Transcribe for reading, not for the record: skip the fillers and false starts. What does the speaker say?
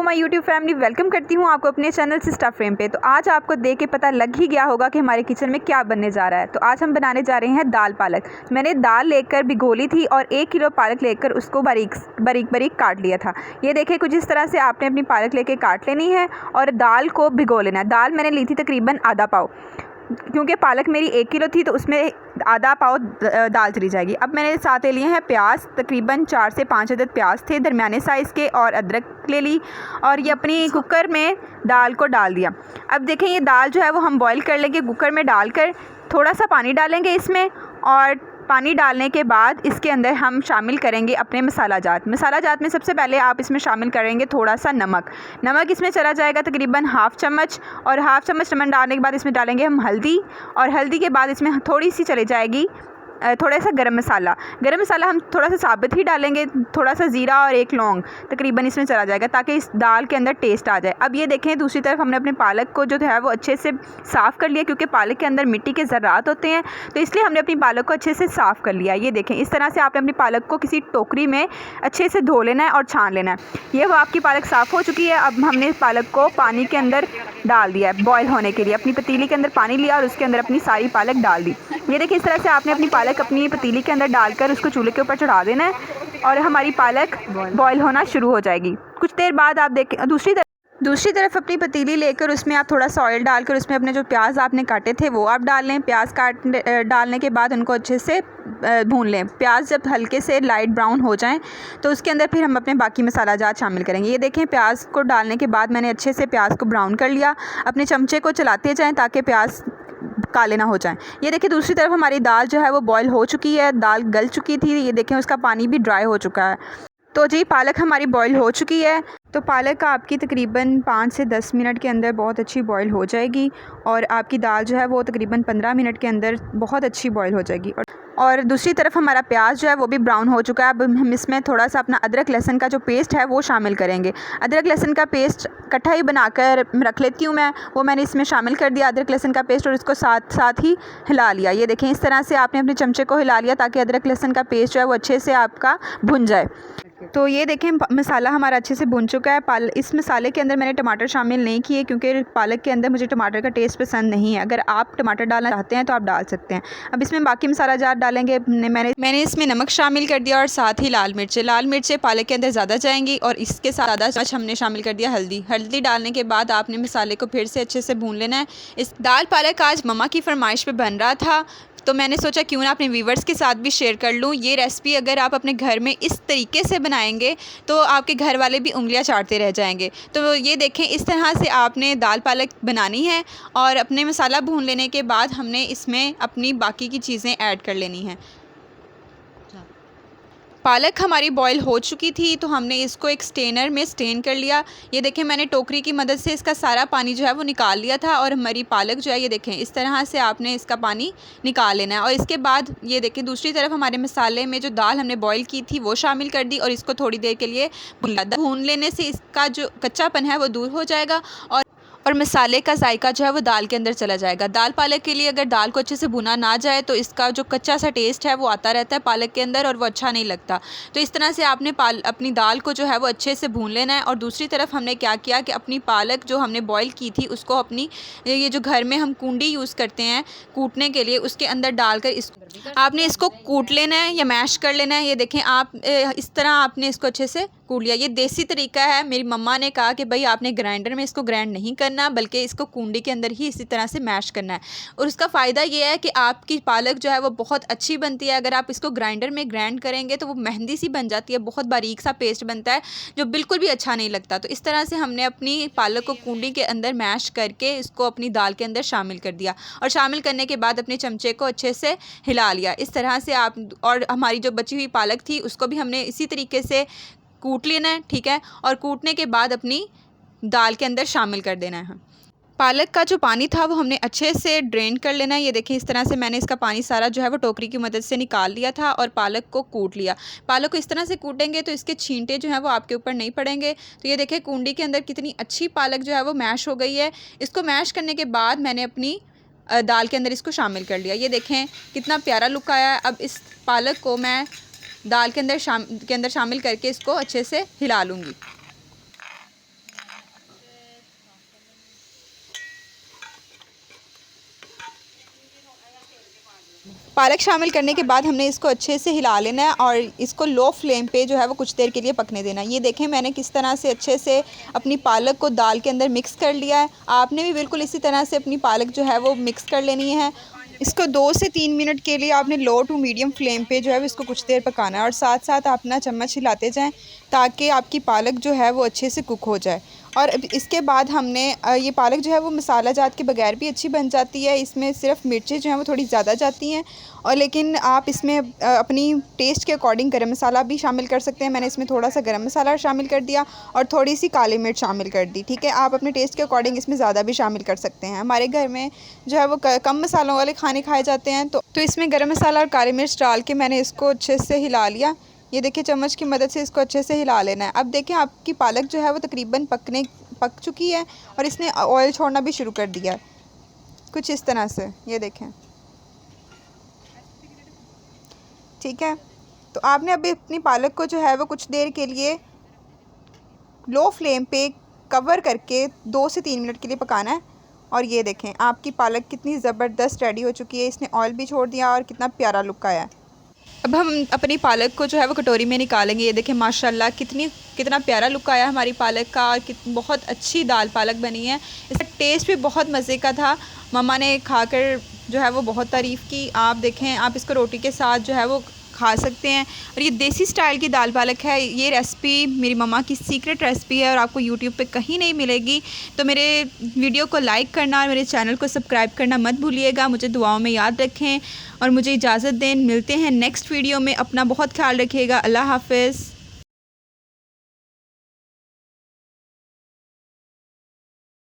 My YouTube family, welcome करती हूँ आपको अपने चैनल सिस्टा फ्रेम पे। तो आज आपको देख के पता लग ही गया होगा कि हमारे किचन में क्या बनने जा रहा है। तो आज हम बनाने जा रहे हैं दाल पालक। मैंने दाल लेकर भिगो ली थी और 1 किलो पालक लेकर उसको बारीक बारीक बारीक काट लिया था। ये देखिए, कुछ इस तरह से आपने अपनी पालक लेके काट लेनी है और दाल को भिगो लेना है। दाल मैंने ली थी तकरीबन आधा पाव, क्योंकि पालक मेरी 1 किलो थी तो उसमें आधा पाव दाल चली जाएगी। अब मैंने साथ ले लिए हैं प्याज, तकरीबन 4 से 5 अदद प्याज थे दरमियाने साइज़ के, और अदरक ले ली और ये अपनी कुकर में दाल को डाल दिया। अब देखें, ये दाल जो है वो हम बॉईल कर लेंगे। कुकर में डालकर थोड़ा सा पानी डालेंगे इसमें, और पानी डालने के बाद इसके अंदर हम शामिल करेंगे अपने मसाला जात में सबसे पहले आप इसमें शामिल करेंगे थोड़ा सा नमक इसमें चला जाएगा तकरीबन हाफ़ चम्मच, और हाफ़ चम्मच नमक डालने के बाद इसमें डालेंगे हम हल्दी, और हल्दी के बाद इसमें थोड़ी सी चली जाएगी थोड़ा सा गरम मसाला हम थोड़ा सा साबित ही डालेंगे, थोड़ा सा ज़ीरा और 1 लौंग तकरीबन इसमें चला जाएगा ताकि इस दाल के अंदर टेस्ट आ जाए। अब ये देखें, दूसरी तरफ हमने अपने पालक को जो है वो अच्छे से साफ़ कर लिया, क्योंकि पालक के अंदर मिट्टी के ज़र्रात होते हैं, तो इसलिए हमने अपनी पालक को अच्छे से साफ़ कर लिया। ये देखें, इस तरह से आपने अपनी पालक को किसी टोकरी में अच्छे से धो लेना है और छान लेना है। ये वो आपकी पालक साफ़ हो चुकी है। अब हमने पालक को पानी के अंदर डाल दिया है बॉयल होने के लिए। अपनी पतीली के अंदर पानी लिया और उसके अंदर अपनी सारी पालक डाल दी। ये देखिए, इस तरह से आपने अपनी पालक अपनी पतीली के अंदर डालकर उसको चूल्हे के ऊपर चढ़ा देना है और हमारी पालक बॉयल होना शुरू हो जाएगी। कुछ देर बाद आप देखें, दूसरी तरफ अपनी पतीली लेकर उसमें आप थोड़ा सा ऑयल डालकर उसमें अपने जो प्याज आपने काटे थे वो आप डाल लें। प्याज डालने के बाद उनको अच्छे से भून लें। प्याज जब हल्के से लाइट ब्राउन हो जाएं तो उसके अंदर फिर हम अपने बाकी मसाला जात शामिल करेंगे। ये देखें, प्याज को डालने के बाद मैंने अच्छे से प्याज को ब्राउन कर लिया। अपने चमचे को चलाते जाएँ ताकि प्याज काले ना हो जाएं। ये देखिए, दूसरी तरफ हमारी दाल जो है वो बॉयल हो चुकी है, दाल गल चुकी थी। ये देखें, उसका पानी भी ड्राई हो चुका है। तो जी, पालक हमारी बॉयल हो चुकी है। तो पालक आपकी तकरीबन 5 से 10 मिनट के अंदर बहुत अच्छी बॉयल हो जाएगी, और आपकी दाल जो है वो तकरीबन 15 मिनट के अंदर बहुत अच्छी बॉयल हो जाएगी। और दूसरी तरफ हमारा प्याज जो है वो भी ब्राउन हो चुका है। अब हम इसमें थोड़ा सा अपना अदरक लहसुन का जो पेस्ट है वो शामिल करेंगे। अदरक लहसुन का पेस्ट इकट्ठा ही बनाकर रख लेती हूँ मैं, वो मैंने इसमें शामिल कर दिया अदरक लहसुन का पेस्ट, और इसको साथ ही हिला लिया। ये देखें, इस तरह से आपने अपने चमचे को हिला लिया ताकि अदरक लहसुन का पेस्ट जो है वो अच्छे से आपका भुन जाए। तो ये देखें, मसाला हमारा अच्छे से भुन चुका है। इस मसाले के अंदर मैंने टमाटर शामिल नहीं किए, क्योंकि पालक के अंदर मुझे टमाटर का टेस्ट पसंद नहीं है। अगर आप टमाटर डालना चाहते हैं तो आप डाल सकते हैं। अब इसमें बाकी मसाला जात डालेंगे। मैंने इसमें नमक शामिल कर दिया और साथ ही लाल मिर्चें पालक के अंदर ज़्यादा जाएंगी, और इसके साथ आधा चम्मच हमने शामिल कर दिया हल्दी डालने के बाद आपने मसाले को फिर से अच्छे से भून लेना है। इस दाल पालक आज मम्मा की फरमाइश पे बन रहा था, तो मैंने सोचा क्यों ना अपने व्यूवर्स के साथ भी शेयर कर लूँ। ये रेसिपी अगर आप अपने घर में इस तरीके से बनाएंगे तो आपके घर वाले भी उंगलियां चाटते रह जाएंगे। तो ये देखें, इस तरह से आपने दाल पालक बनानी है, और अपने मसाला भून लेने के बाद हमने इसमें अपनी बाकी की चीज़ें ऐड कर लेनी हैं। पालक हमारी बॉईल हो चुकी थी, तो हमने इसको एक स्टेनर में स्टेन कर लिया। ये देखें, मैंने टोकरी की मदद से इसका सारा पानी जो है वो निकाल लिया था, और हमारी पालक जो है ये देखें इस तरह से आपने इसका पानी निकाल लेना है। और इसके बाद ये देखें, दूसरी तरफ हमारे मसाले में जो दाल हमने बॉईल की थी वो शामिल कर दी, और इसको थोड़ी देर के लिए भून लेने से इसका जो कच्चापन है वो दूर हो जाएगा, और मसाले का जायका जो है वो दाल के अंदर चला जाएगा। दाल पालक के लिए अगर दाल को अच्छे से भुना ना जाए तो इसका जो कच्चा सा टेस्ट है वो आता रहता है पालक के अंदर, और वो अच्छा नहीं लगता। तो इस तरह से आपने अपनी दाल को जो है वो अच्छे से भून लेना है। और दूसरी तरफ हमने क्या किया कि अपनी पालक जो हमने बॉईल की थी उसको अपनी ये जो घर में हम कूंडी यूज़ करते हैं कूटने के लिए, उसके अंदर डालकर आपने इसको कूट लेना है या मैश कर लेना है। ये देखें, आप इस तरह आपने इसको अच्छे से कूट लिया। ये देसी तरीका है। मेरी मम्मा ने कहा कि भाई आपने ग्राइंडर में इसको ग्राइंड नहीं करना, बल्कि इसको कूंडी के अंदर ही इसी तरह से मैश करना है। और उसका फ़ायदा ये है कि आपकी पालक जो है वो बहुत अच्छी बनती है। अगर आप इसको ग्राइंडर में ग्राइंड करेंगे तो वो मेहंदी सी बन जाती है, बहुत बारीक सा पेस्ट बनता है जो बिल्कुल भी अच्छा नहीं लगता। तो इस तरह से हमने अपनी पालक को कूंडी के अंदर मैश करके इसको अपनी दाल के अंदर शामिल कर दिया, और शामिल करने के बाद अपने चमचे को अच्छे से हिला लिया। इस तरह से आप, और हमारी जो बची हुई पालक थी उसको भी हमने इसी तरीके से कूट लेना है, ठीक है, और कूटने के बाद अपनी दाल के अंदर शामिल कर देना है। पालक का जो पानी था वो हमने अच्छे से ड्रेन कर लेना है। ये देखें, इस तरह से मैंने इसका पानी सारा जो है वो टोकरी की मदद से निकाल लिया था और पालक को कूट लिया। पालक को इस तरह से कूटेंगे तो इसके छींटे जो हैं वो आपके ऊपर नहीं पड़ेंगे। तो ये देखें, कूंडी के अंदर कितनी अच्छी पालक जो है वो मैश हो गई है। इसको मैश करने के बाद मैंने अपनी दाल के अंदर इसको शामिल कर लिया। ये देखें कितना प्यारा लुक आया है। अब इस पालक को मैं दाल के अंदर शामिल करके इसको अच्छे से हिला लूँगी। पालक शामिल करने के बाद हमने इसको अच्छे से हिला लेना है और इसको लो फ्लेम पे जो है वो कुछ देर के लिए पकने देना है। ये देखें मैंने किस तरह से अच्छे से अपनी पालक को दाल के अंदर मिक्स कर लिया है। आपने भी बिल्कुल इसी तरह से अपनी पालक जो है वो मिक्स कर लेनी है। इसको 2 से 3 मिनट के लिए आपने लो टू मीडियम फ्लेम पे जो है इसको कुछ देर पकाना है और साथ साथ आप ना चम्मच हिलाते जाएं ताकि आपकी पालक जो है वो अच्छे से कुक हो जाए। और इसके बाद हमने ये पालक जो है वो मसाला जात के बगैर भी अच्छी बन जाती है। इसमें सिर्फ मिर्चें जो हैं वो थोड़ी ज़्यादा जाती हैं और लेकिन आप इसमें अपनी टेस्ट के अकॉर्डिंग गरम मसाला भी शामिल कर सकते हैं। मैंने इसमें थोड़ा सा गरम मसाला शामिल कर दिया और थोड़ी सी काली मिर्च शामिल कर दी। ठीक है, आप अपने टेस्ट के अकॉर्डिंग इसमें ज़्यादा भी शामिल कर सकते हैं। हमारे घर में जो है वो कम मसालों वाले खाने खाए जाते हैं तो इसमें गरम मसाला और काली मिर्च डाल के मैंने इसको अच्छे से हिला लिया। ये देखिए चम्मच की मदद से इसको अच्छे से हिला लेना है। अब देखें आपकी पालक जो है वो तकरीबन पक चुकी है और इसने ऑयल छोड़ना भी शुरू कर दिया है कुछ इस तरह से। ये देखें, ठीक है। तो आपने अभी अपनी पालक को जो है वो कुछ देर के लिए लो फ्लेम पे कवर करके 2 से 3 मिनट के लिए पकाना है। और ये देखें आपकी पालक कितनी ज़बरदस्त रेडी हो चुकी है। इसने ऑयल भी छोड़ दिया और कितना प्यारा लुक आया है। अब हम अपनी पालक को जो है वो कटोरी में निकालेंगे। ये देखें माशाल्लाह कितना प्यारा लुक आया हमारी पालक का और बहुत अच्छी दाल पालक बनी है। इसका टेस्ट भी बहुत मज़े का था। मम्मा ने खाकर जो है वो बहुत तारीफ़ की। आप देखें, आप इसको रोटी के साथ जो है वो खा सकते हैं। और ये देसी स्टाइल की दाल पालक है। ये रेसिपी मेरी मम्मा की सीक्रेट रेसिपी है और आपको यूट्यूब पे कहीं नहीं मिलेगी। तो मेरे वीडियो को लाइक करना और मेरे चैनल को सब्सक्राइब करना मत भूलिएगा। मुझे दुआओं में याद रखें और मुझे इजाज़त दें। मिलते हैं नेक्स्ट वीडियो में। अपना बहुत ख्याल रखिएगा। अल्लाह हाफ़िज़।